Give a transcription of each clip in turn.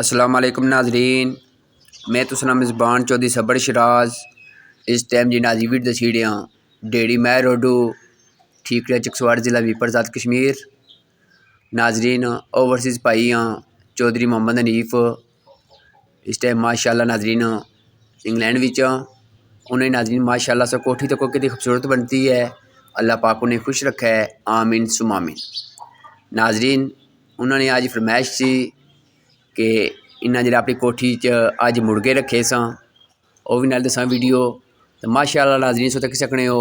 अस्सलाम वालेकुम नाजरीन, मैं तुसना मेज़बान चौधरी सबर शराज। इस टाइम जी नाजी वीड दसीड़ियाँ डेड़ी मैं रोडू ठीकरिया चकसवाड़ ज़िला विपरजात कश्मीर। नाजरीन ओवरसीज़ भाई हाँ चौधरी मोहम्मद हनीफ इस टाइम माशाल्लाह नाजरीन इंग्लैंड विच उन्हें नाजरीन माशाल्लाह से कोठी तक कितनी खूबसूरत बनती है। अल्लाह पाक उन्हें खुश रखा है, आमीन सुम आमीन। नाजरीन उन्होंने आज फरमाइश सी कि इन्ना जरा अपनी कोठी च अज मुर्गे रखे सां, वह भी नाल दसां वीडियो। तो माशाल्लाह नाजरीन सो तक सकने हो,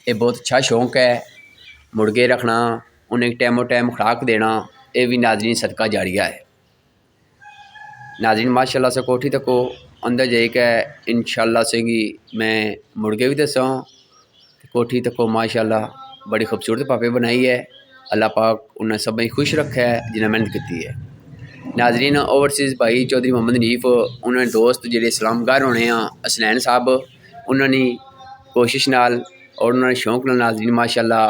ये बहुत अच्छा शौक है मुर्गे रखना, उन्हें टाइमो टाइम खुराक देना, ये भी नाजरीन सदका जारिया है। नाजरीन माशाल्लाह से कोठी तको अंदर जाके इंशाल्लाह से मैं मुर्गे भी दसां। कोठी तको माशाल्लाह बड़ी खूबसूरत पापे बनाई है। अल्लाह पाक उन्हें सब खुश रखा है जिन्हें मेहनत की है। नाजरीन ओवरसीज़ भाई चौधरी मोहम्मद हनीफ उन्होंने दोस्त जो सलामगार होने हसनैन साहब उन्होंने कोशिश नाल और उन्होंने शौक नाल नाजरीन माशाल्लाह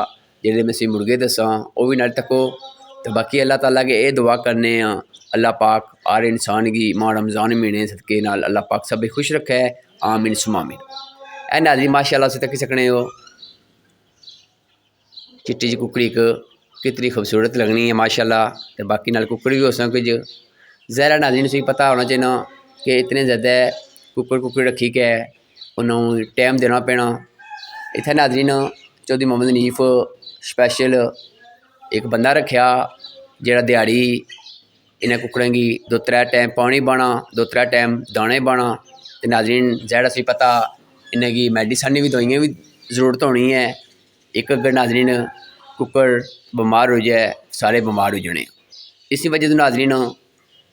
जेडे मैं सी मुर्गे दसा वह भी नाल तको। तो बाकी अल्लाह ताला के ये दुआ करने अल्लाह पाक हर इंसान की माह रमज़ान महीने सदके नाल अल्लाह पाक सब खुश रखे है, आमीन सुम आमीन। ए नाजरीन माशाल्लाह से तक सकने हो चिट्टी जी कुकड़ी कितनी खूबसूरत लगनी है माशाल्लाह। तो बाकी नाल कुकड़ी भी हो सक कुछ ज़हरा नाज़रीन से पता होना चाहिए कि इतने ज़्यादा कुकड़ रखी के उन्होंने टाइम देना पैना। इतने नाज़रीन चौधरी मोहम्मद हनीफ स्पैशल एक बंदा रखा जोड़ा दिहाड़ी इन्हें कुकड़ों की 2-3 टाइम पानी पाना, 2-3 टाइम दाने पाना। तो नाज़रीन ज़हरा से पता इन्हें मेडिसन भी दवाइयाँ भी जरूरत होनी है। एक अगर नाज़रीन कुकड़ बीमार हो जाए सारे बीमार हो जाने। इसी वजह से नाज़रीन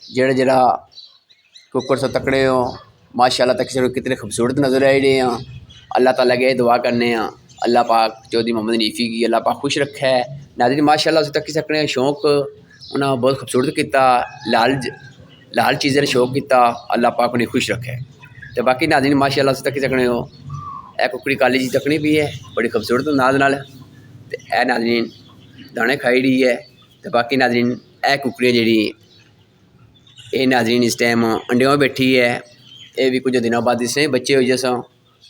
जरा जरा कुकड़ से तकड़े हो माशाल्लाह तक कितने खूबसूरत नज़र आए रहे हैं। अल्लाह ताला के दुआ करने अल्लाह पाक चौधरी मोहम्मद हनीफी की अल्लाह पाक खुश रखा है। नाज़रीन माशाल्लाह से तक सकने शौक उन्हें बहुत खूबसूरत किया, लाल चीज़ें शौक किया, अल्लाह पाक उन्हें खुश रखा है। तो बाकी नाज़रीन माशाल्लाह से तक सकने हो ए कुकड़ी काली जी तकनी भी है बड़ी खूबसूरत नाज नाल। तो ए नाज़रीन दाने खाई रही है। तो बाकी नाज़रीन ए कुकड़ी जी ये नाज़रीन इस टाइम अंडियों बैठी है, ये भी कुछ दिनों बाद इससे बच्चे हो जैसा।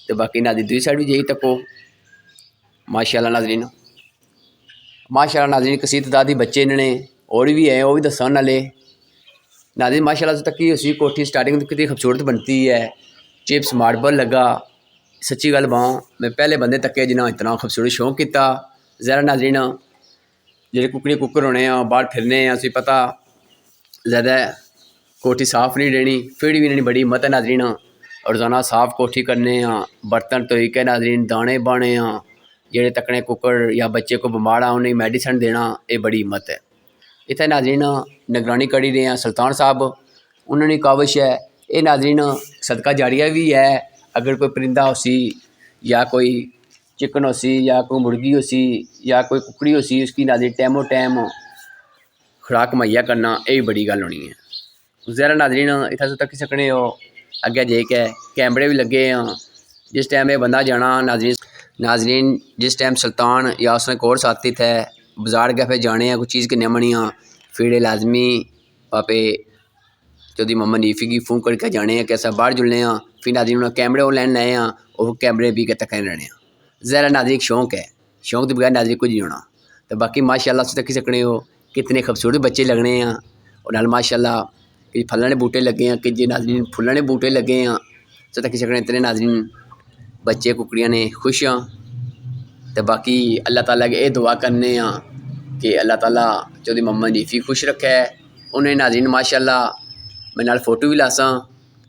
तो बाकी नाज़रीन दूसरी साइड भी यही तको माशाल्लाह नाज़रीन नाज़रीन कसी तादाद बच्चे इन्होंने और भी है वो भी दसा नाले। नाज़रीन माशाल्लाह से तकी उसी कोठी स्टार्टिंग कितनी खूबसूरत बनती है। चिप्स मार्बल लगा, सच्ची गल बाँ मैं पहले बंदे तके जिन्हें इतना खूबसूरत शौक किया। ज़रा नाज़रीन जो कुकड़ी कुकर होने बाहर फिरने उसी पता ज़्यादा कोठी साफ नहीं रहनी, फिर भी इन्होंने बड़ी हिम्मत है नाज़रीन रोज़ाना साफ कोठी करने बर्तन धोई के नाज़रीन दाने बाने जेड़े तकने कुकड़ या बच्चे को बीमार उन्हें मेडिसन देना, ये बड़ी हिम्मत है। इतने नाज़रीन निगरानी करी रहे हैं सुल्तान साहब, उन्होंने काविश है ये नाज़रीन सदका जारिया भी है। अगर कोई परिंदा हो सी या कोई चिकन हो सी या कोई मुर्गी हो सी या कोई कुकड़ी हो सी उसकी नाज़रीन टाइमो टाइम खुराक मुहैया करना, ये बड़ी गल होनी है। ज़रा नाज़रीन इतना तो तक सकने हो अगे जे के कैमरे भी लगे हैं। जिस टाइम ये बंदा जाना नाज़रीन जिस टाइम सुल्तान या उसने कोर्स आती थे बाज़ार गए फिर जाने हैं कुछ चीज़ किन्ने मनियाँ फिर लाजमी पापे चौधरी मोहम्मद हनीफी की फ़ोन करके जाने हैं कैसा बाहर जुलने फिर नाज़रीन उन्होंने कैमरे वो लैन लाए और कैमरे भी के तक रहने। ज़रा नाज़रीन शौक है, शौक के बगैर नाज़रीन कुछ नहीं होना। तो बाकी माशाल्लाह से तक सकने हो कितने खूबसूरत बच्चे लगने हैं और नाल माशाल्लाह कि फलों के बूटे लगे हैं कि जे नाज़रीन फुलों के बूटे लगे हैं। तो तक सकने इतने नाज़रीन बच्चे कुकड़ियाँ ने खुश हाँ। तो बाकी अल्लाह ताला के ये दुआ करने कि अल्लाह ताला चौधरी मोहम्मद हनीफी खुश रखे है। उन्हें नाज़रीन माशाल्लाह मैं नाल फोटो भी लासा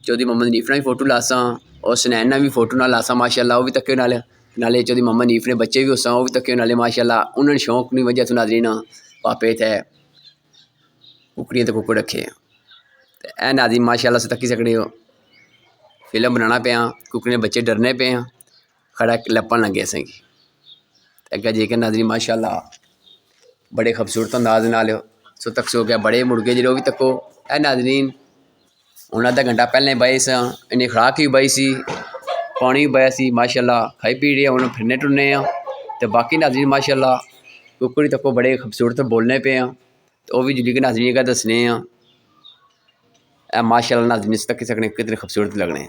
चौधरी मोहम्मद हनीफ ने भी फोटो लासा और सुनैन ने भी फोटो ना लासा माशाल्लाह वो भी तक्के नाले चौधरी मोहम्मद हनीफ ने बच्चे भी होसा वो भी तक्के नाले माशाल्लाह उन्होंने शौक नहीं वजह तो नाज़रीन पापे थे कुकड़ियाँ तो कुकड़ रखे हैं। ए नाज़रीन माशाल्लाह से तकी सकते हो फिल्म बनाना पे कुकड़ियाँ बच्चे डरने पे खड़ा लपन लगे असें अगे जेकर नाज़रीन माशाल्लाह बड़े खूबसूरत अंदाज नाल सो तक सो गया बड़े मुर्गे जो भी तको। ए नाज़रीन हूँ अद्धा घंटा पहले बहे इन्हें खुराक भी बही सी पानी भी बया सी माशाल्लाह खाई पी रहे हूँ फिरने टुरने तो बाकी नाज़रीन माशाल्लाह कुकड़ी तको बड़े खूबसूरत बोलने पे तो वह भी जुड़ी के नाज़रीन का दसने माशाल्लाह नाज़रीन इस तक सकने कितने खूबसूरत लगने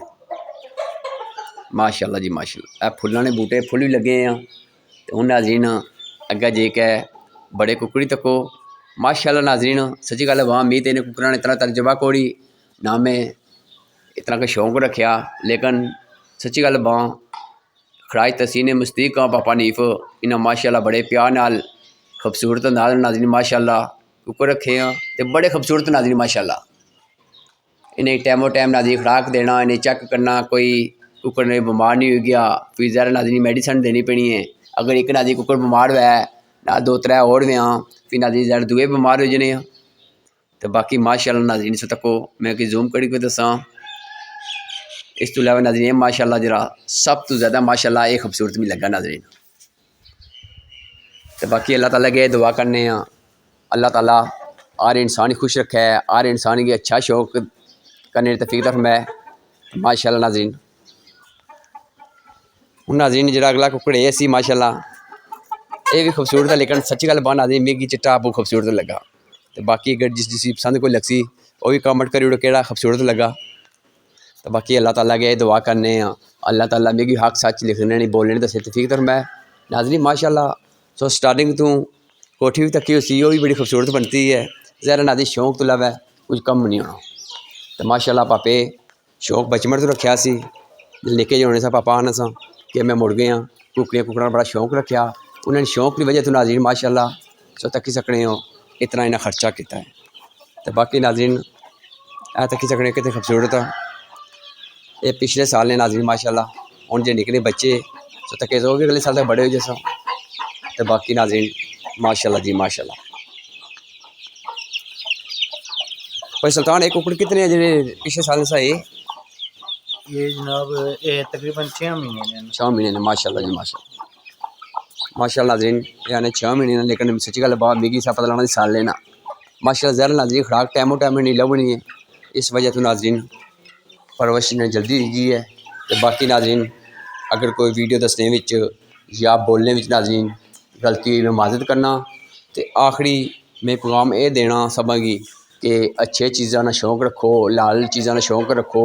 माशाल्लाह जी माशाल्लाह। फुल्लां ने बूटे फुल भी लगे हैं तो हूँ नाज़रीन अग्गे जेके बड़े कुकड़ी तको माशाल्लाह नाज़रीन सच्ची गल वहाँ मी तेने कुकड़ा ने इतना तजर्बा कोड़ी ना मैं इतना का शौक रखा लेकिन सच्ची गल बां खराज तसीने मुस्तीक का पापा नीफ इन्हें माशाल्लाह बड़े प्यार नाल खूबसूरत अंदाज नाज़रीन माशाल्लाह कुकर रखे हैं तो बड़े खूबसूरत नाज़रीन माशाल्लाह। इन्हें टाइमो टाइम नाज़रीन खुराक देना इन्हें चेक करना कोई कुकर ने बीमार नहीं हो गया फिर ज़रा नाज़रीन मेडिसन देनी पैनी है। अगर एक नाज़रीन कुकर बीमार हुआ है ना दो त्रै और भी हाँ फिर नाज़रीन ज़रा दुए बीमार हो जाने तो बाकी माशाल्लाह नाज़रीन इस तको मैं कि जूम करी कोई दसा इस तो इलावा नाज़रीन माशाल्लाह जरा सब तो ज़्यादा माशाल्लाह ये खूबसूरत भी लगा नाज़रीन। तो बाकी अल्लाह ताला के दुआ करने अल्लाह ताला हर इंसान ही खुश रखे हर इंसान की अच्छा शौक करने तौफीक फरमाए माशाल्लाह नाज़रीन। हूँ नाज़रीन जरा अगला कुकड़ ये सी माशाल्लाह ये भी खूबसूरत है लेकिन सच्ची गल बात नाज़रीन मिगी चिट्टा बहुत खूबसूरत लगा तो बाकी अगर जिस पसंद कोई लगसी वो भी कमेंट करी ओड़ो केड़ा खूबसूरत लगा। तो बाकी अल्लाह ताला के दुआ करने अल्लाह ताला मिगी हक सच लिखने नहीं बोलने दस्से तौफीक फरमाए नाज़रीन माशाल्लाह। सो स्टार्टिंग तो कोठी भी तकी उसी वो भी बड़ी खूबसूरत बनती है ज़रा नाज़रीन शौक तो लवा कुछ कम नहीं होना तो माशाल्लाह पापे शौक बचपन तो रखा सी निके जो होने सा पापा आना सा कि मैं मुड़ गया कुकड़ियाँ कुकड़ा बड़ा शौक रखा उन्होंने शौक की वजह तो नाज़रीन माशाल्लाह सो तकी सकने हो इतना इन्हें खर्चा किया है। तो बाकी नाज़रीन ऐ तकी सकने कितने खूबसूरत ये पिछले साल ने नाज़रीन माशाल्लाह हूँ जो निकले बच्चे सो तके तो भी अगले साल तक बड़े हो जैसा तो बाकी नाज़रीन माशाल्लाह जी माशाल्लाह। भाई सुल्तान एक कुकड़ कितने हैं जो पिछले साल से ये जनाब ये तकरीबन 6 महीने ने 6 महीने ने माशाल्लाह जी माशाल्लाह माशाल्लाह नाज़रीन यानी 6 महीने ने लेकिन सच्ची गल बात मिगी सा पता लगना साल लेना माशाल्लाह ज़रा नाज़रीन खुराक टाइमो टाइम नहीं लभनी है इस वजह तो नाज़रीन परवरिश ने जल्दी दी है। तो बाकी नाज़रीन अगर कोई वीडियो दसने विच या बोलने विच नाज़रीन गलती हुई मैं माजरत करना तो आखिरी मैं पैगाम ये देना सबा गी कि अच्छे चीज़ों का शौक रखो लाल चीज़ों का शौक रखो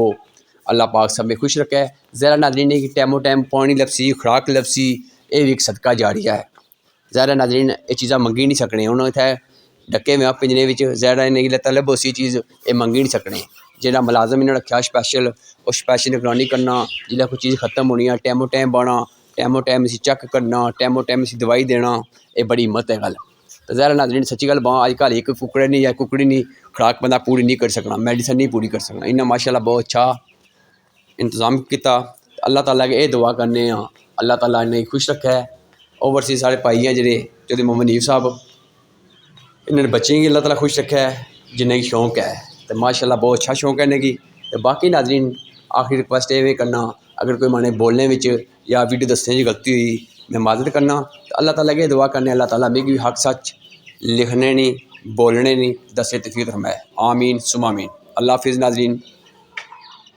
अल्लाह पाक सब में खुश रखे। ज़रा नाज़रीन कि टाइमो टाइम पानी लपसी खुराक लपसी ये भी एक सदका जारिया है ज़रा नाज़रीन ये चीज़ा मंगी नहीं सकने हूँ इतने डके में पिंजरे में ज़रा इन्हें तलब उसी चीज़ ये मंगी नहीं सकने जो मुलाजम इन्हें रखा स्पैशल और स्पैशल निगरानी करना जिसलै कोई चीज़ खत्म होनी है टाइमो टाइम बाना टाइमो टाइम इसी चेक करना टाइमो टाइम इसी दवाई देना ये बड़ी हिम्मत है गल। तो ज़रा नाज़रीन सच्ची गल बां अजकल एक कुकड़े नहीं या कुकड़ी नहीं खुराक बंदा पूरी नहीं कर सकना मेडिसन नहीं पूरी कर सकना इन्हें माशाल्लाह बहुत अच्छा इंतज़ाम किया। अल्लाह ताला के ये दुआ करने अल्लाह ताला इन्हें खुश रखे ओवरसीज साढ़े भाई हैं जेह्ड़े जोधे मोहम्मद नीफ साहब इन्हें बच्चें गी अल्लाह ताला खुश रखे जिन्हें शौक है तो माशाल्लाह बहुत अच्छा शौक है इन्हें। तो बाकी नाज़रीन आखिरी रिक्वेस्ट ये करना अगर कोई माने बोलने में या वीडियो दसने की गलती हुई मैं माजरत करना तो अल्लाह ताला के दुआ करने अल्लाह ताला मिगी हक सच लिखने नहीं बोलने नहीं दस्से तौफीक फरमाए आमीन सुम आमीन। अल्लाह हाफिज़ नाज़रीन।